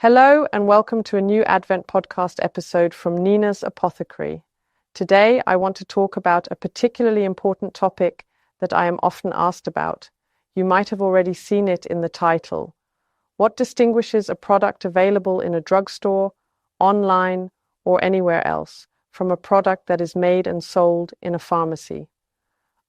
Hello and welcome to a new Advent podcast episode from Nina's Apothecary. Today I want to talk about a particularly important topic that I am often asked about. You might have already seen it in the title. What distinguishes a product available in a drugstore, online, or anywhere else from a product that is made and sold in a pharmacy?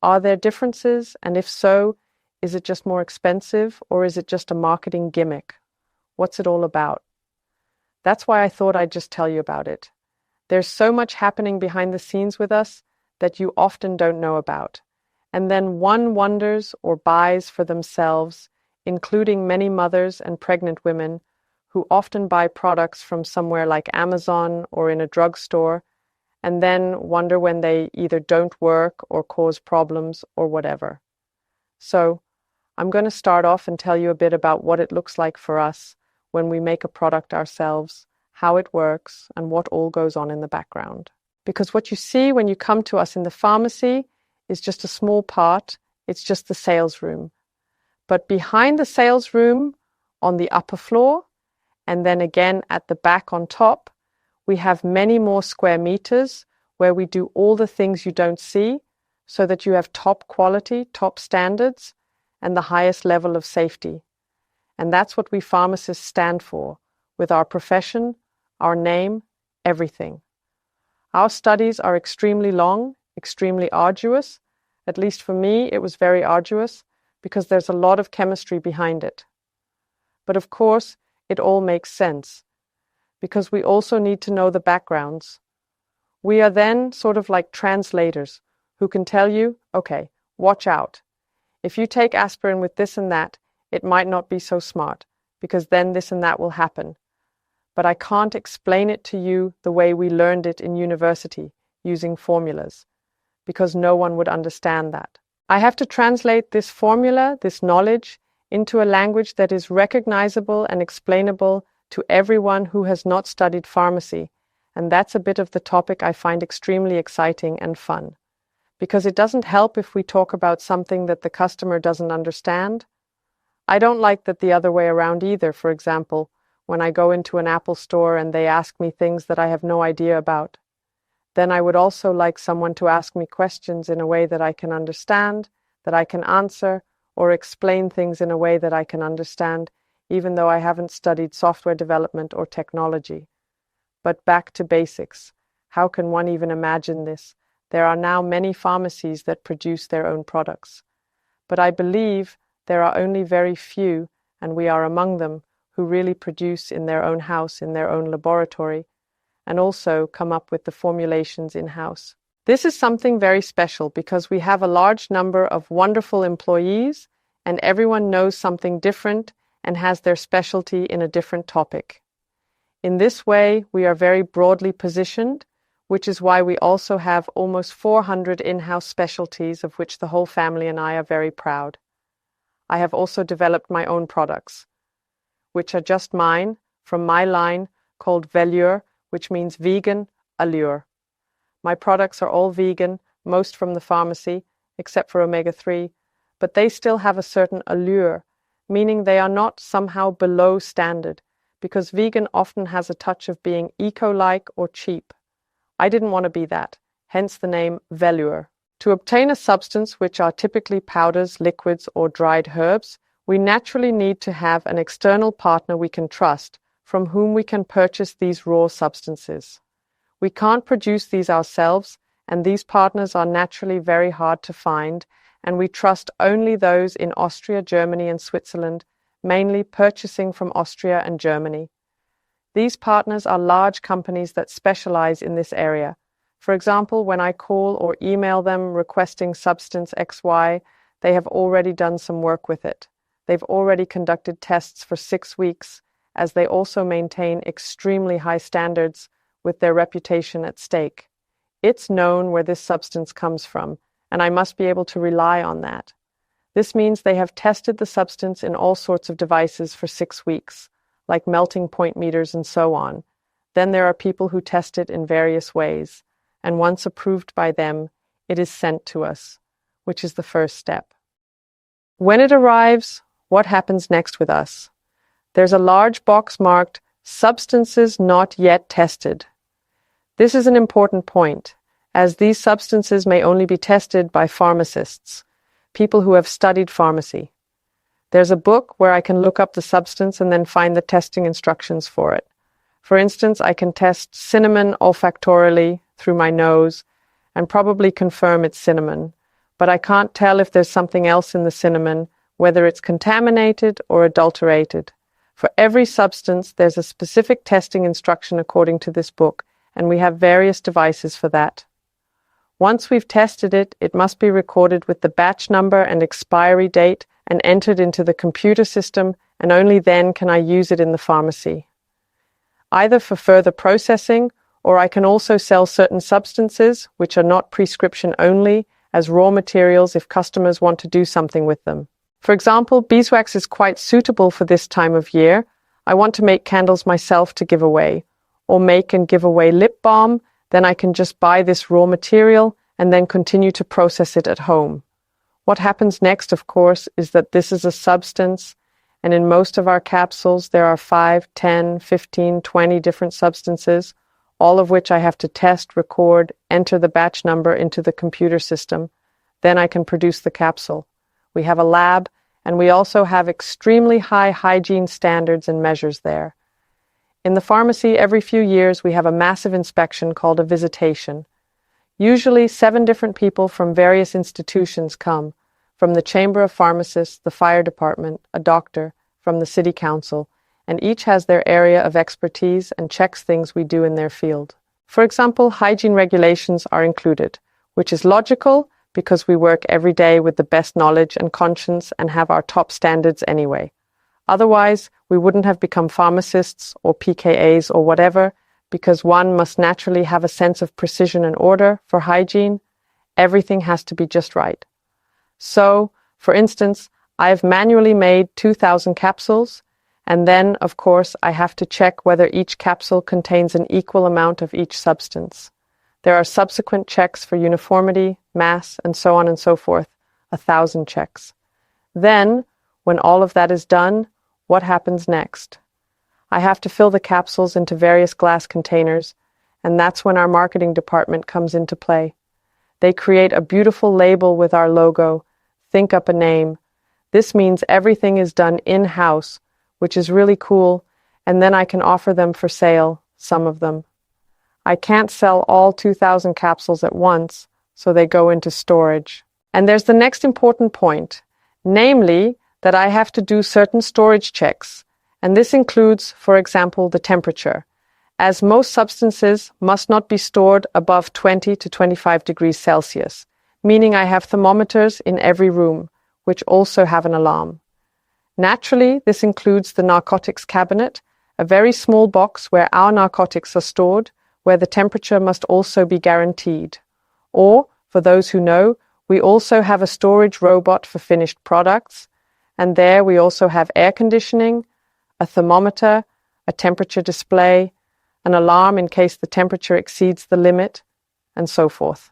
Are there differences, and if so, is it just more expensive or is it just a marketing gimmick? What's it all about? That's why I thought I'd just tell you about it. There's so much happening behind the scenes with us that you often don't know about. And then one wonders or buys for themselves, including many mothers and pregnant women who often buy products from somewhere like Amazon or in a drugstore, and then wonder when they either don't work or cause problems or whatever. So, I'm going to start off and tell you a bit about what it looks like for us when we make a product ourselves, how it works, and what all goes on in the background. Because what you see when you come to us in the pharmacy is just a small part, it's just the sales room. But behind the sales room, on the upper floor, and then again at the back on top, we have many more square meters where we do all the things you don't see so that you have top quality, top standards, and the highest level of safety. And that's what we pharmacists stand for, with our profession, our name, everything. Our studies are extremely long, extremely arduous. At least for me, it was very arduous because there's a lot of chemistry behind it. But of course, it all makes sense because we also need to know the backgrounds. We are then sort of like translators who can tell you, okay, watch out. If you take aspirin with this and that, it might not be so smart, because then this and that will happen. But I can't explain it to you the way we learned it in university, using formulas, because no one would understand that. I have to translate this formula, this knowledge, into a language that is recognizable and explainable to everyone who has not studied pharmacy, and that's a bit of the topic I find extremely exciting and fun. Because it doesn't help if we talk about something that the customer doesn't understand. I don't like that the other way around either. For example, when I go into an Apple store and they ask me things that I have no idea about. Then I would also like someone to ask me questions in a way that I can understand, that I can answer, or explain things in a way that I can understand, even though I haven't studied software development or technology. But back to basics. How can one even imagine this? There are now many pharmacies that produce their own products. But I believe there are only very few, and we are among them, who really produce in their own house, in their own laboratory, and also come up with the formulations in-house. This is something very special because we have a large number of wonderful employees, and everyone knows something different and has their specialty in a different topic. In this way, we are very broadly positioned, which is why we also have almost 400 in-house specialties, of which the whole family and I are very proud. I have also developed my own products, which are just mine, from my line, called Velour, which means vegan allure. My products are all vegan, most from the pharmacy, except for omega-3, but they still have a certain allure, meaning they are not somehow below standard, because vegan often has a touch of being eco-like or cheap. I didn't want to be that, hence the name Velour. To obtain a substance, which are typically powders, liquids, or dried herbs, we naturally need to have an external partner we can trust, from whom we can purchase these raw substances. We can't produce these ourselves, and these partners are naturally very hard to find, and we trust only those in Austria, Germany, and Switzerland, mainly purchasing from Austria and Germany. These partners are large companies that specialize in this area. For example, when I call or email them requesting substance XY, they have already done some work with it. They've already conducted tests for 6 weeks, as they also maintain extremely high standards with their reputation at stake. It's known where this substance comes from, and I must be able to rely on that. This means they have tested the substance in all sorts of devices for 6 weeks, like melting point meters and so on. Then there are people who test it in various ways, and once approved by them, it is sent to us, which is the first step. When it arrives, what happens next with us? There's a large box marked Substances not yet tested. This is an important point, as these substances may only be tested by pharmacists, people who have studied pharmacy. There's a book where I can look up the substance and then find the testing instructions for it. For instance, I can test cinnamon olfactorily through my nose and probably confirm it's cinnamon, but I can't tell if there's something else in the cinnamon, whether it's contaminated or adulterated. For every substance, there's a specific testing instruction according to this book, and we have various devices for that. Once we've tested it, it must be recorded with the batch number and expiry date and entered into the computer system, and only then can I use it in the pharmacy. Either for further processing, or I can also sell certain substances, which are not prescription only, as raw materials if customers want to do something with them. For example, beeswax is quite suitable for this time of year. I want to make candles myself to give away, or make and give away lip balm. Then I can just buy this raw material and then continue to process it at home. What happens next, of course, is that this is a substance, and in most of our capsules there are 5, 10, 15, 20 different substances, all of which I have to test, record, enter the batch number into the computer system. Then I can produce the capsule. We have a lab, and we also have extremely high hygiene standards and measures there. In the pharmacy, every few years, we have a massive inspection called a visitation. Usually 7 different people from various institutions come, from the Chamber of Pharmacists, the fire department, a doctor, from the city council, and each has their area of expertise and checks things we do in their field. For example, hygiene regulations are included, which is logical because we work every day with the best knowledge and conscience and have our top standards anyway. Otherwise, we wouldn't have become pharmacists or PKAs or whatever, because one must naturally have a sense of precision and order for hygiene. Everything has to be just right. So, for instance, I've manually made 2,000 capsules, and then, of course, I have to check whether each capsule contains an equal amount of each substance. There are subsequent checks for uniformity, mass, and so on and so forth, 1,000 checks. Then, when all of that is done, what happens next? I have to fill the capsules into various glass containers, and that's when our marketing department comes into play. They create a beautiful label with our logo, think up a name. This means everything is done in-house, which is really cool, and then I can offer them for sale, some of them. I can't sell all 2,000 capsules at once, so they go into storage. And there's the next important point, namely that I have to do certain storage checks, and this includes, for example, the temperature, as most substances must not be stored above 20 to 25 degrees Celsius, meaning I have thermometers in every room, which also have an alarm. Naturally, this includes the narcotics cabinet, a very small box where our narcotics are stored, where the temperature must also be guaranteed. Or, for those who know, we also have a storage robot for finished products, and there we also have air conditioning, a thermometer, a temperature display, an alarm in case the temperature exceeds the limit, and so forth.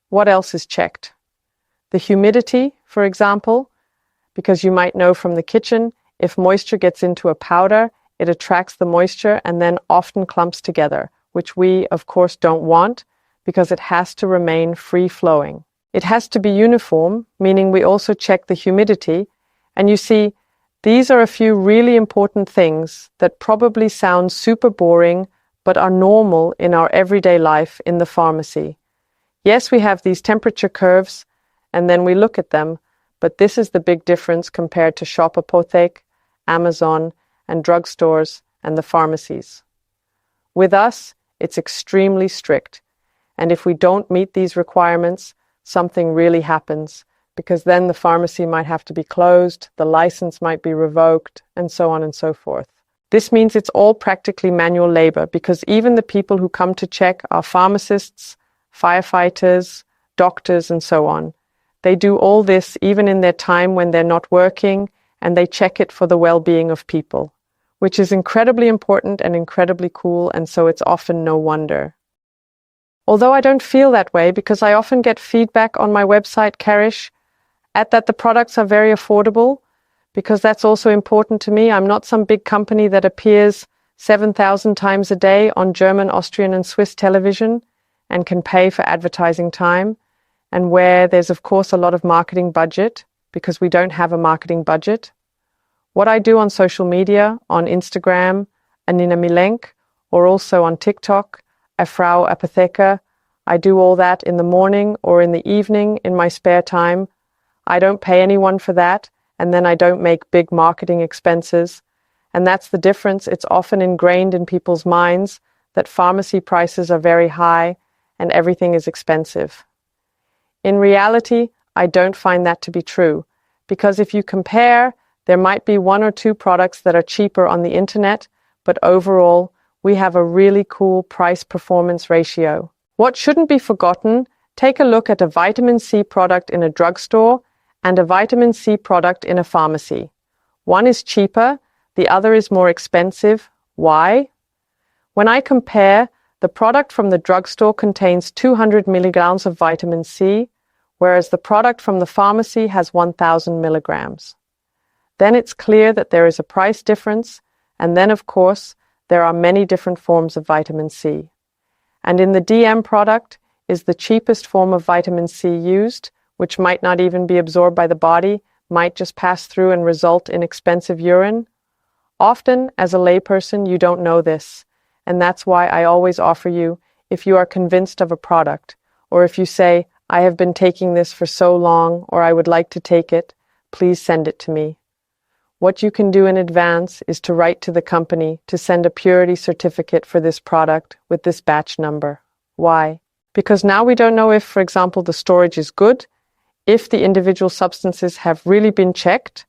What else is checked? The humidity, for example, because you might know from the kitchen, if moisture gets into a powder, it attracts the moisture and then often clumps together, which we, of course, don't want because it has to remain free-flowing. It has to be uniform, meaning we also check the humidity, and you see, these are a few really important things that probably sound super boring, but are normal in our everyday life in the pharmacy. Yes, we have these temperature curves, and then we look at them, but this is the big difference compared to Shop Apotheke, Amazon, and drugstores and the pharmacies. With us, it's extremely strict, and if we don't meet these requirements, something really happens, because then the pharmacy might have to be closed, the license might be revoked, and so on and so forth. This means it's all practically manual labor, because even the people who come to check are pharmacists, firefighters, doctors, and so on. They do all this even in their time when they're not working, and they check it for the well-being of people, which is incredibly important and incredibly cool, and so it's often no wonder. Although I don't feel that way, because I often get feedback on my website, Karish, that the products are very affordable, because that's also important to me. I'm not some big company that appears 7,000 times a day on German, Austrian, and Swiss television and can pay for advertising time, and where there's, of course, a lot of marketing budget because we don't have a marketing budget. What I do on social media, on Instagram, Anina Milenk, or also on TikTok, a Frau Apotheker, I do all that in the morning or in the evening in my spare time. I don't pay anyone for that, and then I don't make big marketing expenses. And that's the difference. It's often ingrained in people's minds that pharmacy prices are very high and everything is expensive. In reality, I don't find that to be true, because if you compare, there might be one or two products that are cheaper on the internet, but overall, we have a really cool price-performance ratio. What shouldn't be forgotten, take a look at a vitamin C product in a drugstore and a vitamin C product in a pharmacy. One is cheaper, the other is more expensive. Why? When I compare, the product from the drugstore contains 200 milligrams of vitamin C, whereas the product from the pharmacy has 1,000 milligrams. Then it's clear that there is a price difference, and then, of course, there are many different forms of vitamin C. And in the DM product is the cheapest form of vitamin C used, which might not even be absorbed by the body, might just pass through and result in expensive urine. Often, as a layperson, you don't know this, and that's why I always offer you, if you are convinced of a product, or if you say, I have been taking this for so long, or I would like to take it, please send it to me. What you can do in advance is to write to the company to send a purity certificate for this product with this batch number. Why? Because now we don't know if, for example, the storage is good, if the individual substances have really been checked,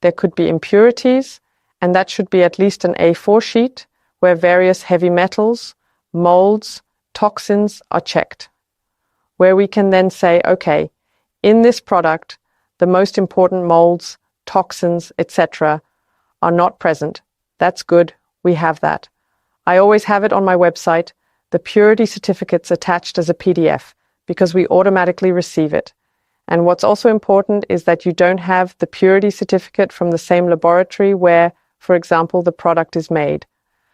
there could be impurities, and that should be at least an A4 sheet where various heavy metals, molds, toxins are checked. Where we can then say, okay, in this product, the most important molds, toxins, etc. are not present. That's good. We have that. I always have it on my website, the purity certificates attached as a PDF, because we automatically receive it. And what's also important is that you don't have the purity certificate from the same laboratory where, for example, the product is made.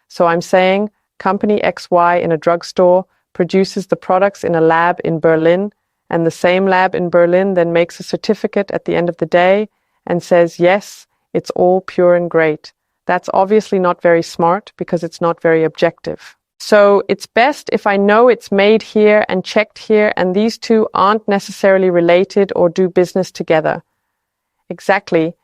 So I'm saying company XY in a drugstore produces the products in a lab in Berlin, and the same lab in Berlin then makes a certificate at the end of the day and says, yes, it's all pure and great. That's obviously not very smart because it's not very objective. So it's best if I know it's made here and checked here and these two aren't necessarily related or do business together. Exactly.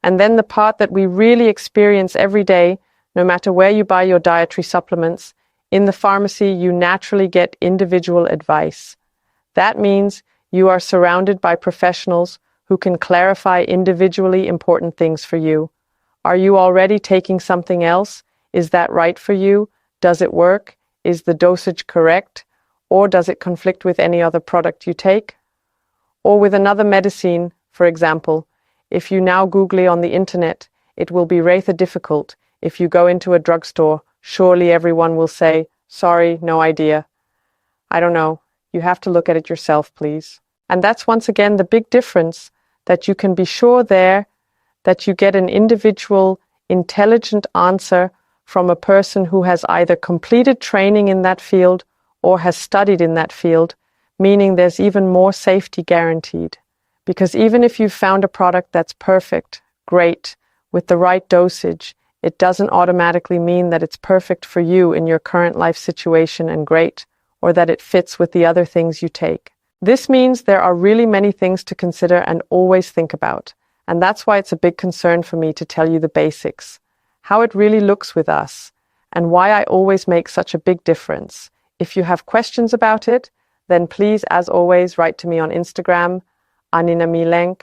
And then the part that we really experience every day, no matter where you buy your dietary supplements, in the pharmacy you naturally get individual advice. That means you are surrounded by professionals who can clarify individually important things for you. Are you already taking something else? Is that right for you? Does it work? Is the dosage correct? Or does it conflict with any other product you take? Or with another medicine, for example. If you now Google on the internet, it will be rather difficult. If you go into a drugstore, surely everyone will say, sorry, no idea. I don't know. You have to look at it yourself, please. And that's once again the big difference, that you can be sure there that you get an individual, intelligent answer from a person who has either completed training in that field or has studied in that field, meaning there's even more safety guaranteed. Because even if you've found a product that's perfect, great, with the right dosage, it doesn't automatically mean that it's perfect for you in your current life situation and great, or that it fits with the other things you take. This means there are really many things to consider and always think about. And that's why it's a big concern for me to tell you the basics, how it really looks with us, and why I always make such a big difference. If you have questions about it, then please, as always, write to me on Instagram, Anina Milenk,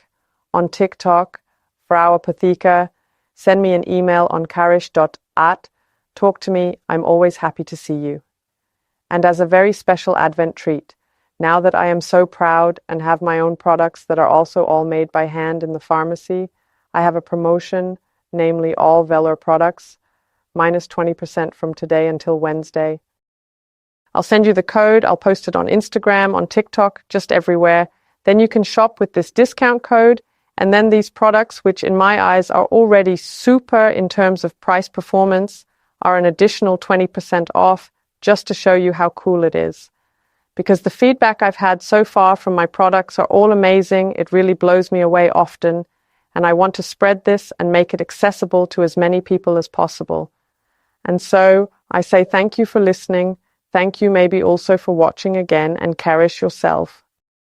on TikTok, Frau Apotheker, send me an email on karish.at, talk to me, I'm always happy to see you. And as a very special Advent treat, now that I am so proud and have my own products that are also all made by hand in the pharmacy, I have a promotion, namely all Velour products, minus 20% from today until Wednesday. I'll send you the code, I'll post it on Instagram, on TikTok, just everywhere. Then you can shop with this discount code, and then these products, which in my eyes are already super in terms of price performance, are an additional 20% off just to show you how cool it is. Because the feedback I've had so far from my products are all amazing, it really blows me away often, and I want to spread this and make it accessible to as many people as possible. And so I say thank you for listening, thank you maybe also for watching again, and cherish yourself.